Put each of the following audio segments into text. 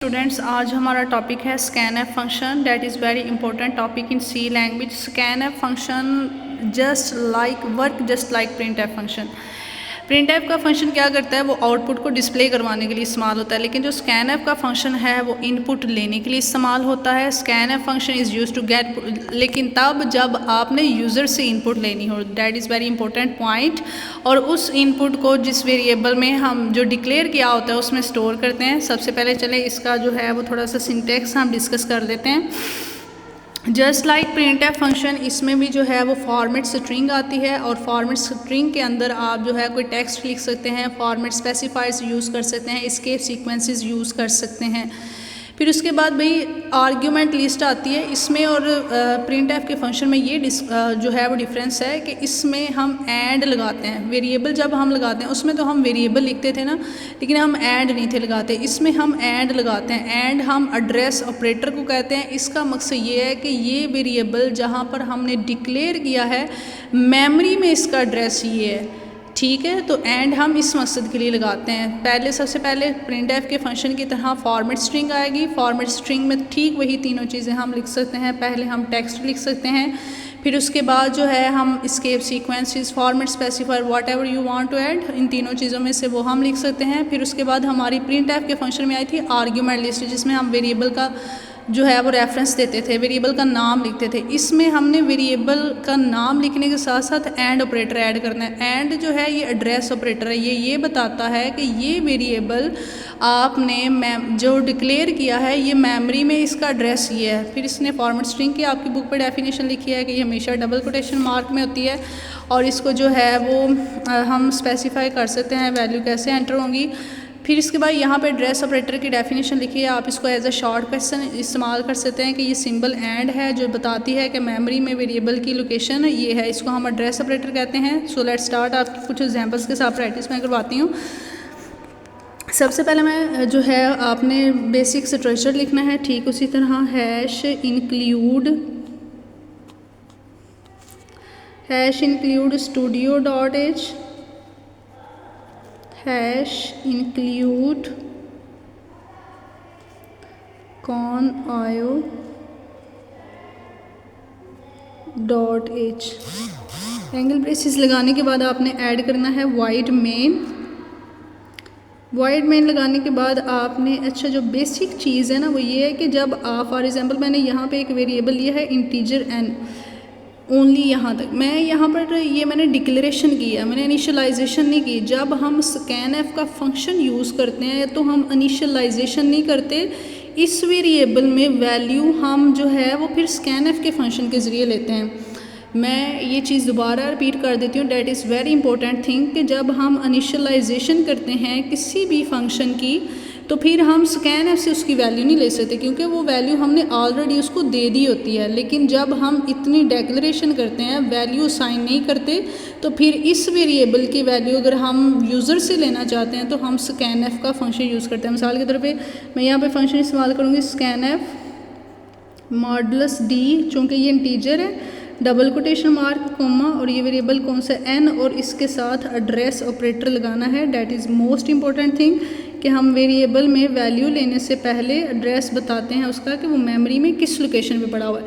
Students, आज हमारा topic है scan F function. That is very important topic in C language. Scan F function just like print F function. Print F का function क्या करता है, वो आउटपुट को डिस्प्ले करवाने के लिए इस्तेमाल होता है, लेकिन जो स्कैन एफ का फंक्शन है वो इनपुट लेने के लिए इस्तेमाल होता है। Scan F function is use to get, लेकिन तब जब आपने यूज़र से इनपुट लेनी हो। That is very important point. और उस इनपुट को जिस वेरिएबल में हम जो डिक्लेयर किया होता है उसमें स्टोर करते हैं। सबसे पहले चले इसका जो है वो थोड़ा सा सिंटेक्स हम डिस्कस कर लेते हैं। Just like print F function, इसमें भी जो है वो फॉर्मेट स्ट्रिंग आती है, और फॉर्मेट स्ट्रिंग के अंदर आप जो है कोई टेक्स्ट लिख सकते हैं, फॉर्मेट स्पेसिफायर्स यूज़ कर सकते हैं, एस्केप सीक्वेंसेस यूज़ कर सकते हैं। फिर उसके बाद भाई आर्ग्यूमेंट लिस्ट आती है इसमें, और प्रिंट एफ के फंक्शन में ये जो है वो डिफरेंस है कि इसमें हम एंड लगाते हैं। वेरिएबल जब हम लगाते हैं उसमें तो हम वेरिएबल लिखते थे ना, लेकिन हम एंड नहीं थे लगाते। इसमें हम एंड लगाते हैं। एंड हम एड्रेस ऑपरेटर को कहते हैं। इसका मकसद ये है कि ये वेरिएबल जहाँ पर हमने डिक्लेयर किया है मेमोरी में इसका एड्रेस ये है, ठीक है। तो एंड हम इस मकसद के लिए लगाते हैं। सबसे पहले प्रिंट एफ के फंक्शन की तरह फॉर्मेट स्ट्रिंग आएगी। फॉर्मेट स्ट्रिंग में ठीक वही तीनों चीज़ें हम लिख सकते हैं। पहले हम टेक्स्ट लिख सकते हैं, फिर उसके बाद जो है हम escape sequences, format specifier, whatever you want to add, इन तीनों चीज़ों में से वो हम लिख सकते हैं। फिर उसके बाद हमारी प्रिंट एफ के फंक्शन में आई थी आर्ग्यूमेंट लिस्ट, जिसमें हम वेरिएबल का जो है वो रेफरेंस देते थे, वेरिएबल का नाम लिखते थे। इसमें हमने वेरिएबल का नाम लिखने के साथ साथ एंड ऑपरेटर ऐड करना है। एंड जो है ये एड्रेस ऑपरेटर है, ये बताता है कि ये वेरिएबल आपने जो डिक्लेयर किया है ये मेमोरी में इसका एड्रेस ये है। फिर इसने फॉर्मेट स्ट्रिंग की आपकी बुक पर डेफिनेशन लिखी है कि ये हमेशा डबल कोटेशन मार्क में होती है, और इसको जो है वो हम स्पेसिफाई कर सकते हैं वैल्यू कैसे एंटर होंगी। फिर इसके बाद यहाँ पे एड्रेस ऑपरेटर की डेफिनेशन लिखी है। आप इसको एज अ शॉर्ट क्वेश्चन इस्तेमाल कर सकते हैं कि ये सिंबल एंड है जो बताती है कि मेमोरी में वेरिएबल की लोकेशन ये है, इसको हम एड्रेस ऑपरेटर कहते हैं। So let's start. आपकी कुछ एग्जांपल्स के साथ प्रैक्टिस मैं करवाती हूँ। सबसे पहले मैं जो है आपने बेसिक स्ट्रक्चर लिखना है, ठीक उसी तरह hash include studio dot H, hash include con io dot H. Angle braces लगाने के बाद आपने ऐड करना है वाइड मेन। वाइड मेन लगाने के बाद आपने जो बेसिक चीज़ है ना वो ये है कि जब आप फॉर एग्जांपल मैंने यहाँ पे एक वेरिएबल लिया है इंटीजर एन, ओनली यहाँ तक मैं यहाँ पर ये मैंने डिक्लेरेशन किया, मैंने इनिशियलाइजेशन नहीं की। जब हम स्कैन एफ का फंक्शन यूज़ करते हैं तो हम इनिशियलाइजेशन नहीं करते। इस वेरिएबल में वैल्यू हम जो है वो फिर स्कैन एफ के फंक्शन के ज़रिए लेते हैं। मैं ये चीज़ दोबारा रिपीट कर देती हूँ। That is very important thing कि जब हम इनिशियलाइजेशन करते हैं किसी भी फंक्शन की तो फिर हम स्कैन एफ से उसकी वैल्यू नहीं ले सकते, क्योंकि वो वैल्यू हमने ऑलरेडी उसको दे दी होती है। लेकिन जब हम इतनी डेक्लेरेशन करते हैं, वैल्यू साइन नहीं करते, तो फिर इस वेरिएबल की वैल्यू अगर हम यूज़र से लेना चाहते हैं तो हम स्कैन एफ का फंक्शन यूज़ करते हैं। मिसाल के तौर पे मैं यहाँ पे फंक्शन इस्तेमाल करूँगी स्कैन एफ मॉडुलस डी, चूँकि ये इंटीजर है, डबल कोटेशन मार्क कोमा, और ये वेरिएबल कौन सा एन, और इसके साथ एड्रेस ऑपरेटर लगाना है। That is most important thing कि हम वेरिएबल में वैल्यू लेने से पहले एड्रेस बताते हैं उसका कि वो मेमोरी में किस लोकेशन पे पड़ा हुआ है।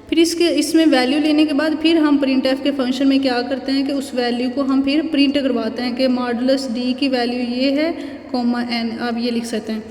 फिर इसमें वैल्यू लेने के बाद फिर हम प्रिंट एफ के फंक्शन में क्या करते हैं कि उस वैल्यू को हम फिर प्रिंट करवाते हैं कि मॉडुलस डी की वैल्यू ये है कोमा एन, आप ये लिख सकते हैं।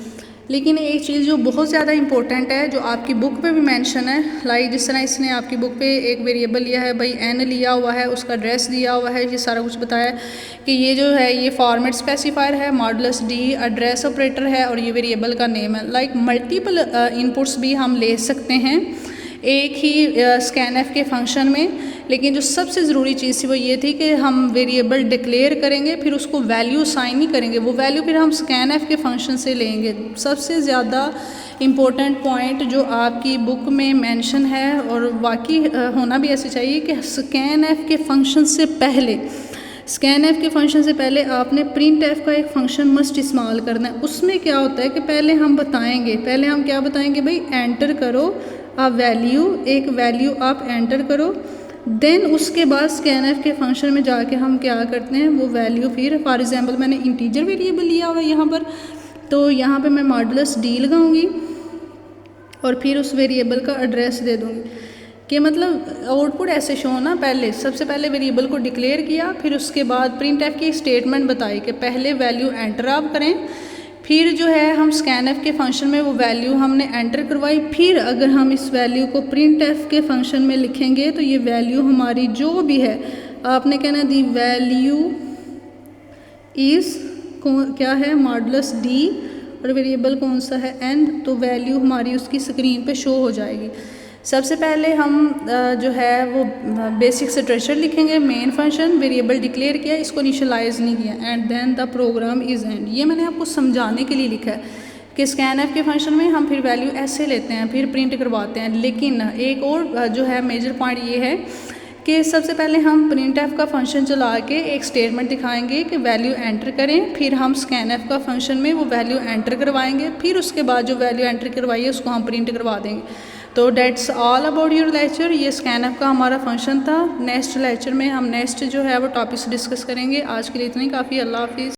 लेकिन एक चीज़ जो बहुत ज़्यादा इंपॉर्टेंट है, जो आपकी बुक पे भी मेंशन है, लाइक जिस तरह इसने आपकी बुक पे एक वेरिएबल लिया है भाई एन लिया हुआ है, उसका एड्रेस दिया हुआ है, ये सारा कुछ बताया है कि ये जो है ये फॉर्मेट स्पेसिफायर है, मॉडुलस डी एड्रेस ऑपरेटर है, और ये वेरिएबल का नेम है। लाइक मल्टीपल इनपुट्स भी हम ले सकते हैं एक ही स्कैन एफ के फंक्शन में। लेकिन जो सबसे ज़रूरी चीज़ थी वो ये थी कि हम वेरिएबल डिक्लेयर करेंगे, फिर उसको वैल्यू साइन नहीं करेंगे, वो वैल्यू फिर हम स्कैन एफ के फंक्शन से लेंगे। सबसे ज़्यादा इम्पोर्टेंट पॉइंट जो आपकी बुक में मेंशन है, और वाकई होना भी ऐसे चाहिए कि स्कैन एफ के फंक्शन से पहले आपने प्रिंट एफ का एक फंक्शन मस्ट इस्तेमाल करना है। उसमें क्या होता है कि पहले हम क्या बताएंगे भाई एंटर करो एक वैल्यू आप एंटर करो, देन उसके बाद स्कैन एफ के फंक्शन में जाके हम क्या करते हैं वो वैल्यू फिर फॉर एग्जांपल मैंने इंटीजर वेरिएबल लिया हुआ है यहाँ पर, तो यहाँ पे मैं मॉडुलस डी लगाऊंगी और फिर उस वेरिएबल का एड्रेस दे दूँगी कि मतलब आउटपुट ऐसे शो ना, पहले सबसे पहले वेरिएबल को डिक्लेयर किया, फिर उसके बाद प्रिंट एफ की स्टेटमेंट बताई कि पहले वैल्यू एंटर आप करें, फिर जो है हम स्कैन एफ के फंक्शन में वो वैल्यू हमने एंटर करवाई, फिर अगर हम इस वैल्यू को प्रिंट एफ के फंक्शन में लिखेंगे तो ये वैल्यू हमारी जो भी है, आपने कहना दी वैल्यू इज़ क्या है मॉडुलस डी और वेरिएबल कौन सा है एन, तो वैल्यू हमारी उसकी स्क्रीन पे शो हो जाएगी। सबसे पहले हम जो है वो बेसिक स्ट्रक्चर लिखेंगे, मेन फंक्शन, वेरिएबल डिक्लेयर किया, इसको इनिशियलाइज नहीं किया, and then the program is end. ये मैंने आपको समझाने के लिए लिखा है कि स्कैन एफ के फंक्शन में हम फिर वैल्यू ऐसे लेते हैं, फिर प्रिंट करवाते हैं। लेकिन एक और जो है मेजर पॉइंट ये है कि सबसे पहले हम प्रिंट एफ का फंक्शन चला के एक स्टेटमेंट दिखाएंगे कि वैल्यू एंटर करें, फिर हम स्कैन एफ का फंक्शन में वो वैल्यू एंटर करवाएंगे, फिर उसके बाद जो वैल्यू एंटर करवाई है उसको हम प्रिंट करवा देंगे। तो that's all about your lecture. ये स्कैन एफ का हमारा फंक्शन था। नेक्स्ट लेक्चर में हम नेक्स्ट जो है वो टॉपिक्स डिस्कस करेंगे। आज के लिए इतनी काफ़ी। अल्लाह हाफिज़।